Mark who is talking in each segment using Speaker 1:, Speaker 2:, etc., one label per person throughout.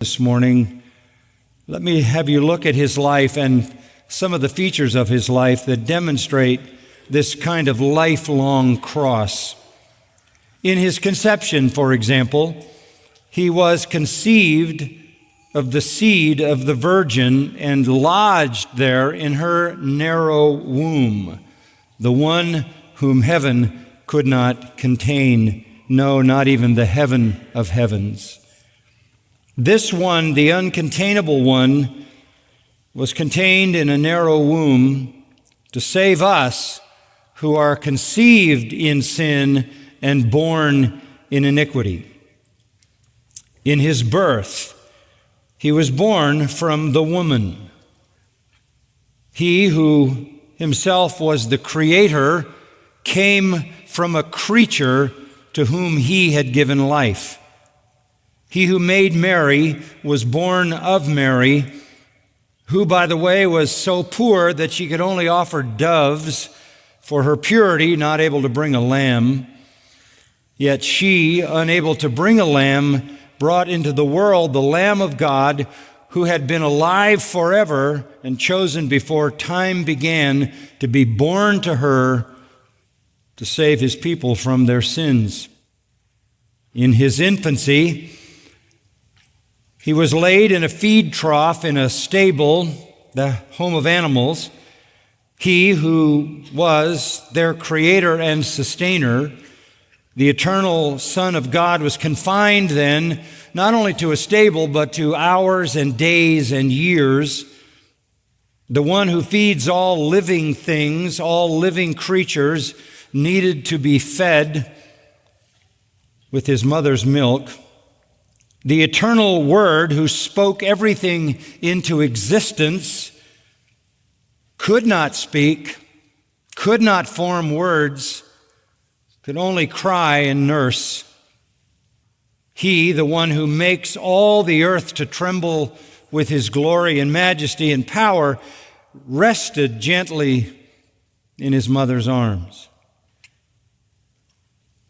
Speaker 1: This morning, let me have you look at his life and some of the features of his life that demonstrate this kind of lifelong cross. In his conception, for example, he was conceived of the seed of the Virgin and lodged there in her narrow womb, the one whom heaven could not contain, no, not even the heaven of heavens. This one, the uncontainable one, was contained in a narrow womb to save us who are conceived in sin and born in iniquity. In his birth, he was born from the woman. He who himself was the creator came from a creature to whom he had given life. He who made Mary was born of Mary, who, by the way, was so poor that she could only offer doves for her purity, not able to bring a lamb. Yet she, unable to bring a lamb, brought into the world the Lamb of God, who had been alive forever and chosen before time began to be born to her to save his people from their sins. In his infancy, he was laid in a feed trough in a stable, the home of animals. He who was their creator and sustainer, the eternal Son of God, was confined then not only to a stable but to hours and days and years. The one who feeds all living things, all living creatures, needed to be fed with his mother's milk. The eternal Word, who spoke everything into existence, could not speak, could not form words, could only cry and nurse. He, the one who makes all the earth to tremble with his glory and majesty and power, rested gently in his mother's arms.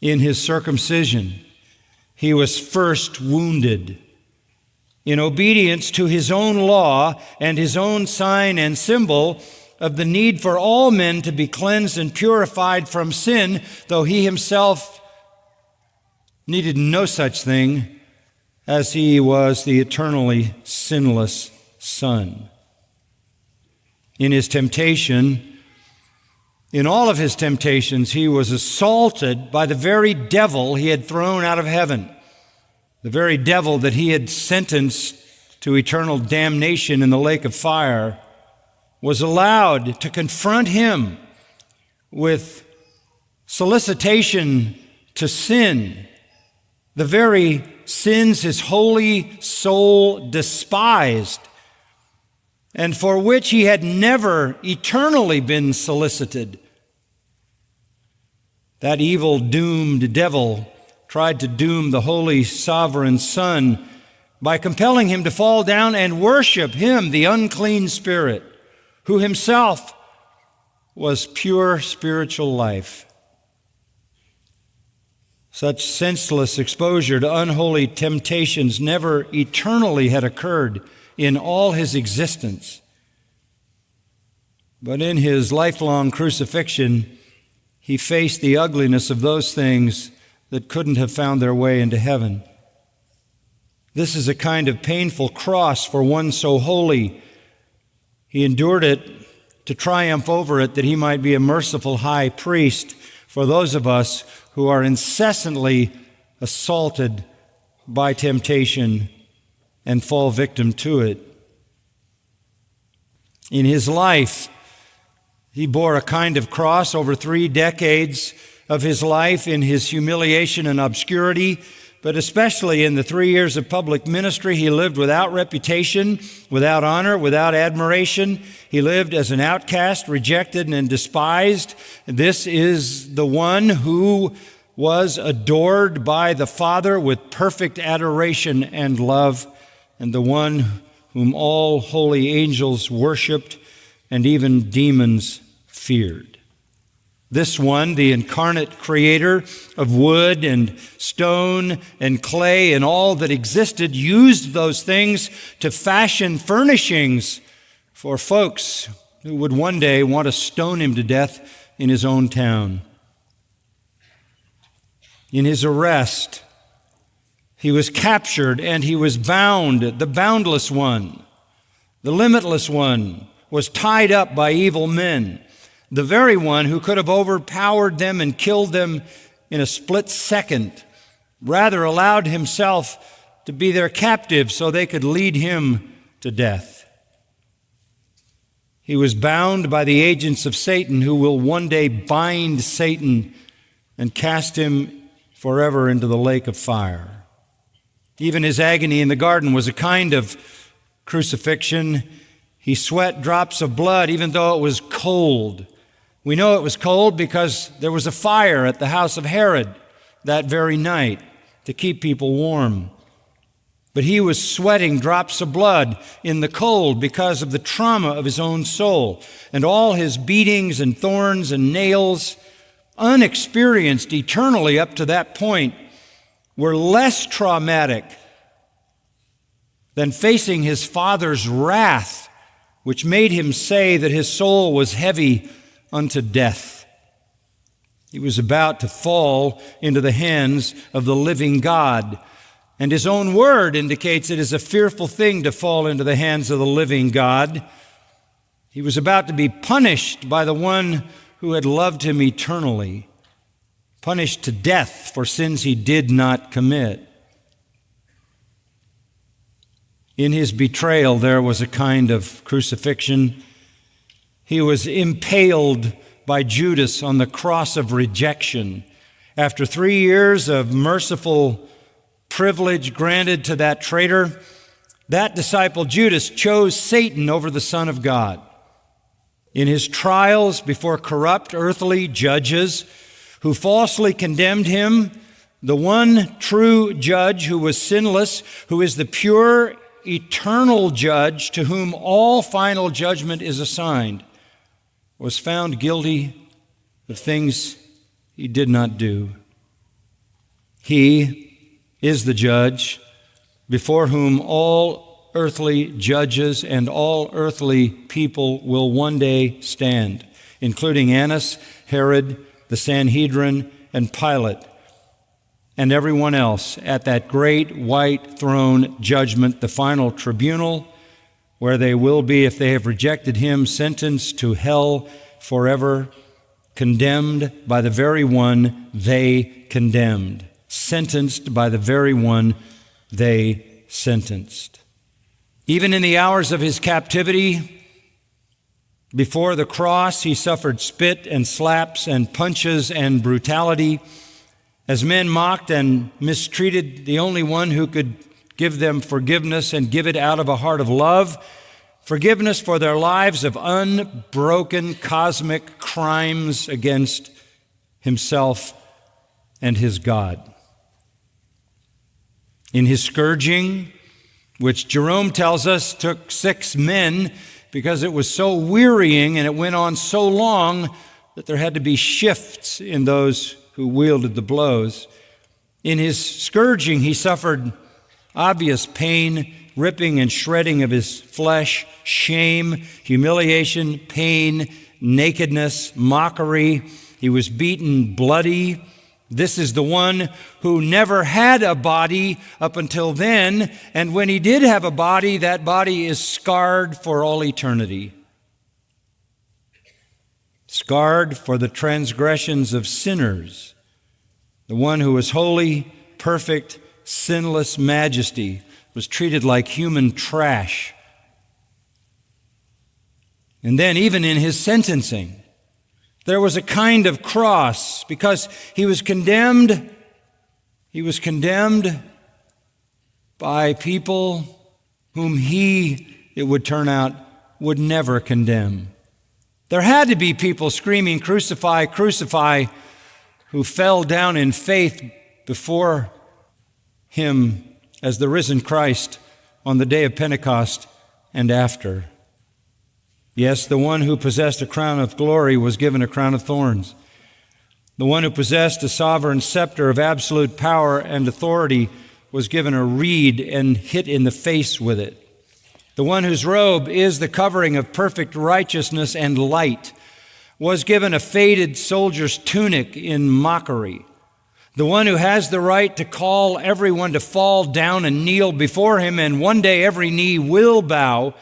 Speaker 1: In his circumcision, he was first wounded. In obedience to his own law and his own sign and symbol of the need for all men to be cleansed and purified from sin, though he himself needed no such thing, as he was the eternally sinless Son. In his temptation, in all of his temptations, he was assaulted by the very devil he had thrown out of heaven, the very devil that he had sentenced to eternal damnation in the lake of fire, was allowed to confront him with solicitation to sin, the very sins his holy soul despised, and for which he had never eternally been solicited. That evil, doomed devil tried to doom the holy, sovereign Son by compelling him to fall down and worship him, the unclean spirit, who himself was pure spiritual life. Such senseless exposure to unholy temptations never eternally had occurred in all his existence. But in his lifelong crucifixion, he faced the ugliness of those things that couldn't have found their way into heaven. This is a kind of painful cross for one so holy. He endured it to triumph over it, that he might be a merciful high priest for those of us who are incessantly assaulted by temptation and fall victim to it. In his life, he bore a kind of cross over 3 decades of his life in his humiliation and obscurity, but especially in the 3 years of public ministry, he lived without reputation, without honor, without admiration. He lived as an outcast, rejected and despised. This is the one who was adored by the Father with perfect adoration and love, and the one whom all holy angels worshiped and even demons feared. This one, the incarnate creator of wood and stone and clay and all that existed, used those things to fashion furnishings for folks who would one day want to stone him to death in his own town. In his arrest, he was captured and he was bound. The boundless one, the limitless one, was tied up by evil men. The very one who could have overpowered them and killed them in a split second, rather allowed himself to be their captive so they could lead him to death. He was bound by the agents of Satan, who will one day bind Satan and cast him forever into the lake of fire. Even his agony in the garden was a kind of crucifixion. He sweat drops of blood even though it was cold. We know it was cold because there was a fire at the house of Herod that very night to keep people warm. But he was sweating drops of blood in the cold because of the trauma of his own soul. And all his beatings and thorns and nails, unexperienced eternally up to that point, were less traumatic than facing his Father's wrath, which made him say that his soul was heavy unto death. He was about to fall into the hands of the living God. And his own word indicates it is a fearful thing to fall into the hands of the living God. He was about to be punished by the one who had loved him eternally, punished to death for sins he did not commit. In his betrayal, there was a kind of crucifixion. He was impaled by Judas on the cross of rejection. After 3 years of merciful privilege granted to that traitor, that disciple Judas chose Satan over the Son of God. In his trials before corrupt earthly judges who falsely condemned him, the one true judge who was sinless, who is the pure, eternal judge to whom all final judgment is assigned, was found guilty of things he did not do. He is the judge before whom all earthly judges and all earthly people will one day stand, including Annas, Herod, the Sanhedrin, and Pilate, and everyone else at that great white throne judgment, the final tribunal, where they will be, if they have rejected him, sentenced to hell forever, condemned by the very one they condemned, sentenced by the very one they sentenced. Even in the hours of his captivity, before the cross, he suffered spit and slaps and punches and brutality as men mocked and mistreated the only one who could give them forgiveness and give it out of a heart of love, forgiveness for their lives of unbroken cosmic crimes against himself and his God. In his scourging, which Jerome tells us took 6 men because it was so wearying and it went on so long that there had to be shifts in those who wielded the blows. In his scourging, he suffered obvious pain, ripping and shredding of his flesh, shame, humiliation, pain, nakedness, mockery. He was beaten bloody. This is the one who never had a body up until then, and when he did have a body, that body is scarred for all eternity. Scarred for the transgressions of sinners. The one who was holy, perfect, sinless majesty was treated like human trash. And then even in his sentencing, there was a kind of cross because he was condemned. He was condemned by people whom he, it would turn out, would never condemn. There had to be people screaming, "Crucify, crucify," who fell down in faith before him as the risen Christ on the day of Pentecost and after. Yes, the one who possessed a crown of glory was given a crown of thorns. The one who possessed a sovereign scepter of absolute power and authority was given a reed and hit in the face with it. The one whose robe is the covering of perfect righteousness and light was given a faded soldier's tunic in mockery. The one who has the right to call everyone to fall down and kneel before him, and one day every knee will bow,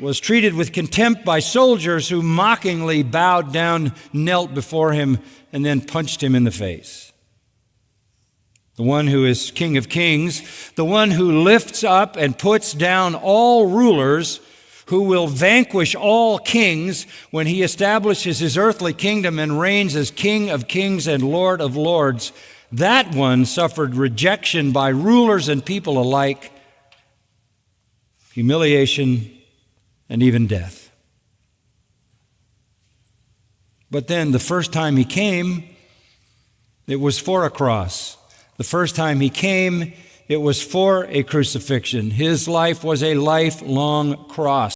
Speaker 1: was treated with contempt by soldiers who mockingly bowed down, knelt before him, and then punched him in the face. The one who is King of Kings, the one who lifts up and puts down all rulers, who will vanquish all kings when he establishes his earthly kingdom and reigns as King of Kings and Lord of Lords, that one suffered rejection by rulers and people alike, humiliation, and even death. But then the first time he came, it was for a cross. The first time he came, it was for a crucifixion. His life was a lifelong cross.